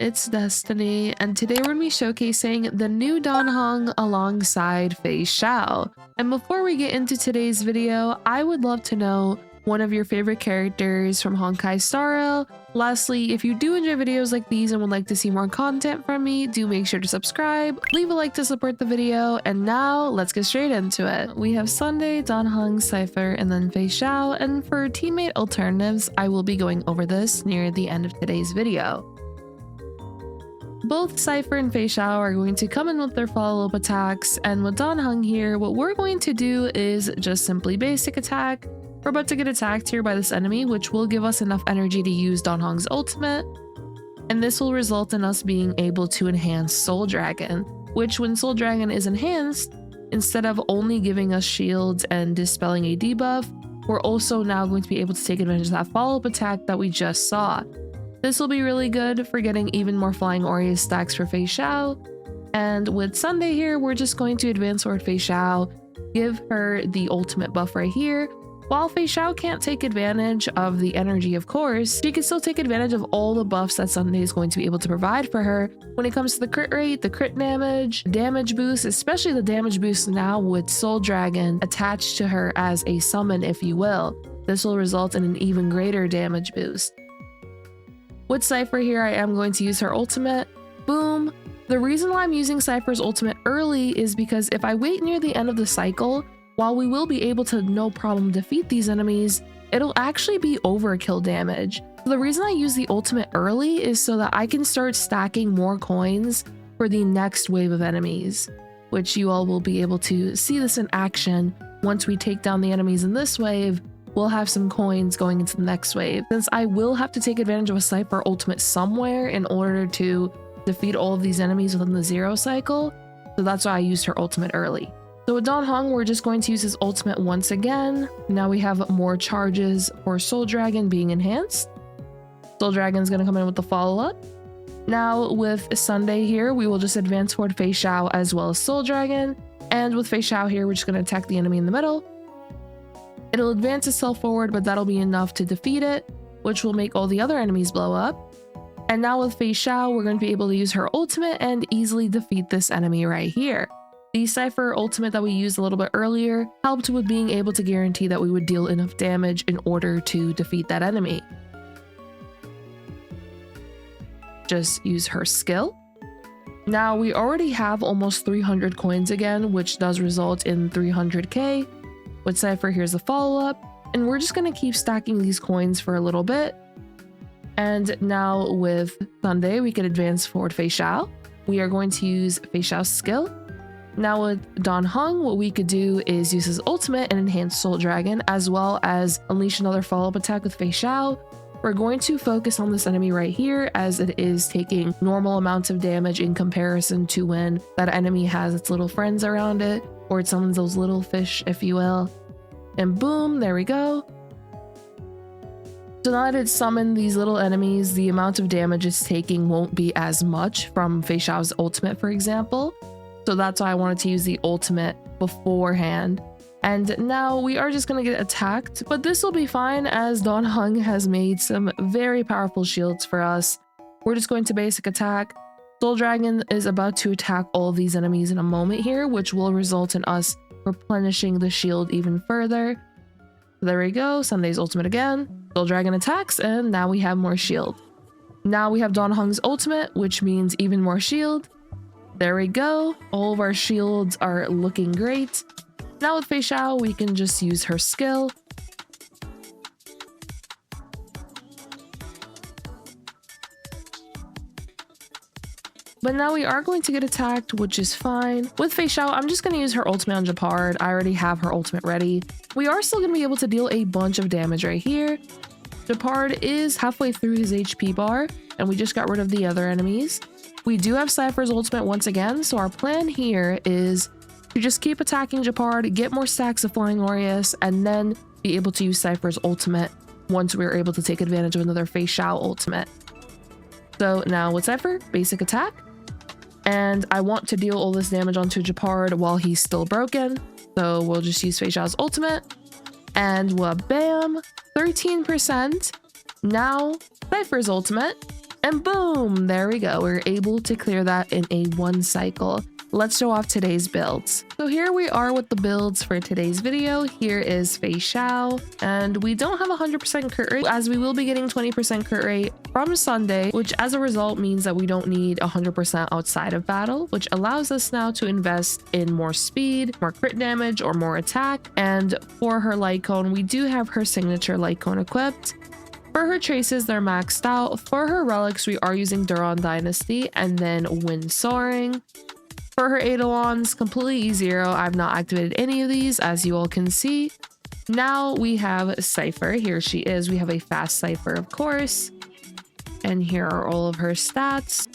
it's Destiny, and today we're going to be showcasing the new Dan Heng alongside Feixiao. And before we get into today's video, I would love to know one of your favorite characters from Honkai Star Rail. Lastly, if you do enjoy videos like these and would like to see more content from me, do make sure to subscribe, leave a like to support the video, and now let's get straight into it. We have Sunday, Dan Heng, Cipher, and then Feixiao, and for teammate alternatives, I will be going over this near the end of today's video. Both Cipher and Feixiao are going to come in with their follow-up attacks, and with Dan Heng here, what we're going to do is just simply basic attack. We're about to get attacked here by this enemy, which will give us enough energy to use Dan Heng's ultimate, and this will result in us being able to enhance Soul Dragon, which when Soul Dragon is enhanced, instead of only giving us shields and dispelling a debuff, we're also now going to be able to take advantage of that follow-up attack that we just saw. This will be really good for getting even more Flying Aureus stacks for Feixiao, and with Sunday here, we're just going to advance toward Feixiao, give her the ultimate buff right here. While Feixiao can't take advantage of the energy, of course, she can still take advantage of all the buffs that Sunday is going to be able to provide for her when it comes to the crit rate, the crit damage boost, especially the damage boost now with Soul Dragon attached to her as a summon, if you will. This will result in an even greater damage boost. With Cipher here, I am going to use her ultimate. Boom. The reason why I'm using Cipher's ultimate early is because if I wait near the end of the cycle, while we will be able to no problem defeat these enemies, it'll actually be overkill damage. The reason I use the ultimate early is so that I can start stacking more coins for the next wave of enemies, which you all will be able to see this in action. Once we take down the enemies in this wave, we'll have some coins going into the next wave. Since I will have to take advantage of a Cipher ultimate somewhere in order to defeat all of these enemies within the 0 cycle, so that's why I used her ultimate early. So with Dan Heng, we're just going to use his ultimate once again. Now we have more charges for Soul Dragon being enhanced. Soul Dragon's going to come in with the follow-up. Now with Sunday here, we will just advance toward Feixiao as well as Soul Dragon. And with Feixiao here, we're just going to attack the enemy in the middle. It'll advance itself forward, but that'll be enough to defeat it, which will make all the other enemies blow up. And now with Feixiao, we're going to be able to use her ultimate and easily defeat this enemy right here. The Cipher ultimate that we used a little bit earlier helped with being able to guarantee that we would deal enough damage in order to defeat that enemy. Just use her skill. Now we already have almost 300 coins again, which does result in 300k. With Cipher, here's the follow-up, and we're just going to keep stacking these coins for a little bit. And now with Sunday, we can advance forward Feixiao. We are going to use Feixiao's skill. Now with Dan Heng, what we could do is use his ultimate and enhance Soul Dragon, as well as unleash another follow-up attack with Feixiao. We're going to focus on this enemy right here, as it is taking normal amounts of damage in comparison to when that enemy has its little friends around it, or it summons those little fish, if you will. And boom, there we go. So now that it's summoned these little enemies, the amount of damage it's taking won't be as much from Feixiao's ultimate, for example. So that's why I wanted to use the ultimate beforehand. And now we are just going to get attacked, but this will be fine as Dan Heng has made some very powerful shields for us. We're just going to basic attack. Soul Dragon is about to attack all of these enemies in a moment here, which will result in us replenishing the shield even further. There we go, Sunday's ultimate again. Soul Dragon attacks, and now we have more shield. Now we have Dan Heng's ultimate, which means even more shield. There we go. All of our shields are looking great. Now with Feixiao, we can just use her skill. But now we are going to get attacked, which is fine. With Feixiao, I'm just going to use her ultimate on Japard. I already have her ultimate ready. We are still going to be able to deal a bunch of damage right here. Japard is halfway through his HP bar, and we just got rid of the other enemies. We do have Cipher's ultimate once again, so our plan here is to just keep attacking Japard, get more stacks of Flying Aureus, and then be able to use Cipher's ultimate once we're able to take advantage of another Feixiao ultimate. So now with Cipher, basic attack. And I want to deal all this damage onto Japard while he's still broken. So we'll just use Feixiao's ultimate. And bam, 13%. Now Cipher's ultimate. And boom, there we go. We're able to clear that in a 1 cycle. Let's show off today's builds. So here we are with the builds for today's video. Here is Feixiao, and we don't have 100% crit rate as we will be getting 20% crit rate from Sunday, which as a result means that we don't need 100% outside of battle, which allows us now to invest in more speed, more crit damage, or more attack. And for her light cone, we do have her signature light cone equipped. For her traces, they're maxed out. For her relics, we are using Duran Dynasty and then Wind Soaring. For her Eidolons, completely E0. I've not activated any of these, as you all can see. Now we have Cipher. Here she is. We have a fast Cipher, of course. And here are all of her stats.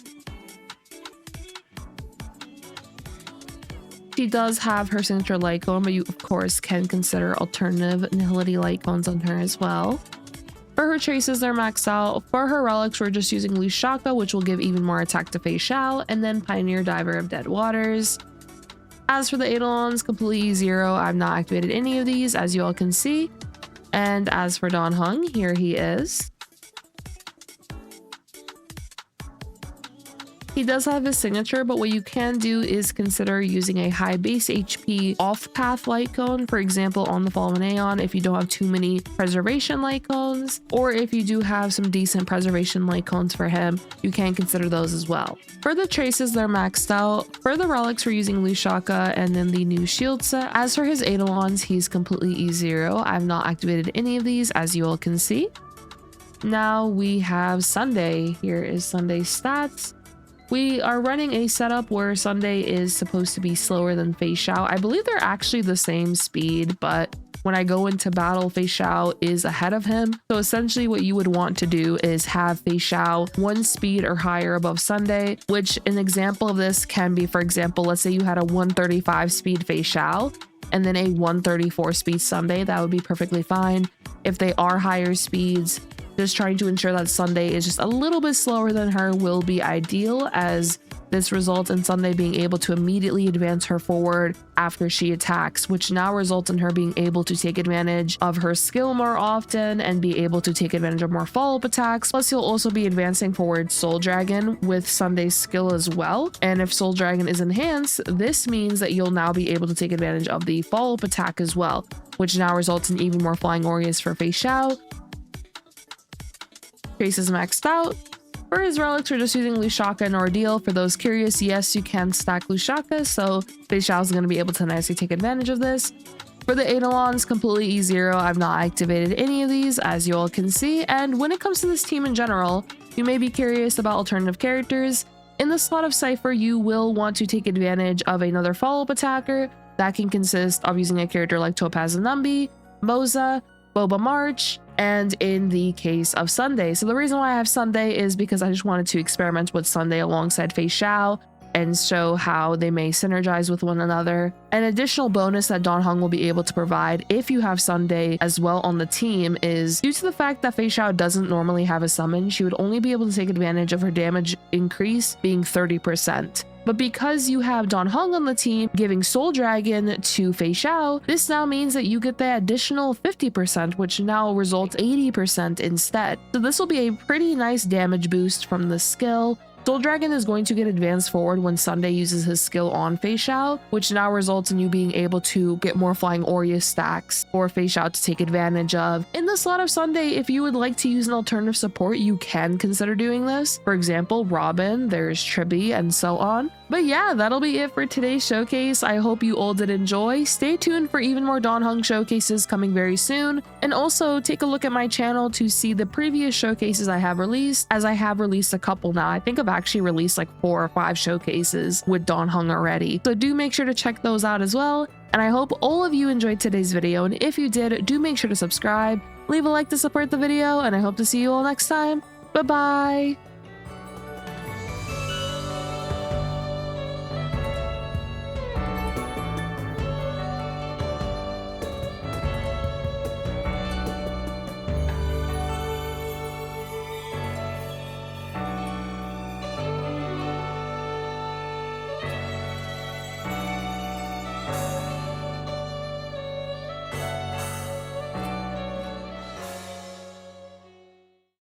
She does have her signature light cone, but you, of course, can consider alternative Nihility light cones on her as well. For her traces, they're maxed out. For her relics, we're just using Lushaka, which will give even more attack to Feixiao, and then Pioneer Diver of Dead Waters. As for the Eidolons, completely 0. I've not activated any of these, as you all can see. And as for Dan Heng, here he is. He does have his signature, but what you can do is consider using a high base HP off-path light cone, for example, on the Fallen Aeon, if you don't have too many preservation light cones, or if you do have some decent preservation light cones for him, you can consider those as well. For the traces, they're maxed out. For the relics, we're using Lushaka and then the new shield set. As for his Eidolons, he's completely E0. I've not activated any of these, as you all can see. Now we have Sunday. Here is Sunday's stats. We are running a setup where Sunday is supposed to be slower than Feixiao. I believe they're actually the same speed, but when I go into battle, Feixiao is ahead of him. So essentially what you would want to do is have Feixiao 1 speed or higher above Sunday, which an example of this can be, for example, let's say you had a 135 speed Feixiao and then a 134 speed Sunday. That would be perfectly fine. If they are higher speeds, just trying to ensure that Sunday is just a little bit slower than her will be ideal, as this results in Sunday being able to immediately advance her forward after she attacks, which now results in her being able to take advantage of her skill more often and be able to take advantage of more follow-up attacks. Plus, you'll also be advancing forward Soul Dragon with Sunday's skill as well. And if Soul Dragon is enhanced, this means that you'll now be able to take advantage of the follow-up attack as well, which now results in even more Flying Aureus for Feixiao. Trace is maxed out. For his relics, we're just using Lushaka and Ordeal. For those curious, yes, you can stack Lushaka, so Feixiao is going to be able to nicely take advantage of this. For the Eidolons, completely E0. I've not activated any of these, as you all can see. And when it comes to this team in general, you may be curious about alternative characters. In the slot of Cipher, you will want to take advantage of another follow-up attacker. That can consist of using a character like Topaz Anumbi, Moza, Boba March, and in the case of Sunday. So the reason why I have Sunday is because I just wanted to experiment with Sunday alongside Feixiao and show how they may synergize with one another. An additional bonus that Dan Heng will be able to provide if you have Sunday as well on the team is, due to the fact that Feixiao doesn't normally have a summon, she would only be able to take advantage of her damage increase being 30%. But because you have Dan Heng on the team giving Soul Dragon to Feixiao, this now means that you get the additional 50%, which now results 80% instead. So this will be a pretty nice damage boost from the skill. Soul Dragon is going to get advanced forward when Sunday uses his skill on Feixiao, which now results in you being able to get more Flying Aureus stacks for Feixiao to take advantage of. In the slot of Sunday, if you would like to use an alternative support, you can consider doing this. For example, Robin, there's Tribi, and so on. But yeah, that'll be it for today's showcase. I hope you all did enjoy. Stay tuned for even more Dan Heng showcases coming very soon. And also take a look at my channel to see the previous showcases I have released, as I have released a couple now. I think I've actually released like 4 or 5 showcases with Dan Heng already. So do make sure to check those out as well. And I hope all of you enjoyed today's video. And if you did, do make sure to subscribe, leave a like to support the video, and I hope to see you all next time. Bye-bye!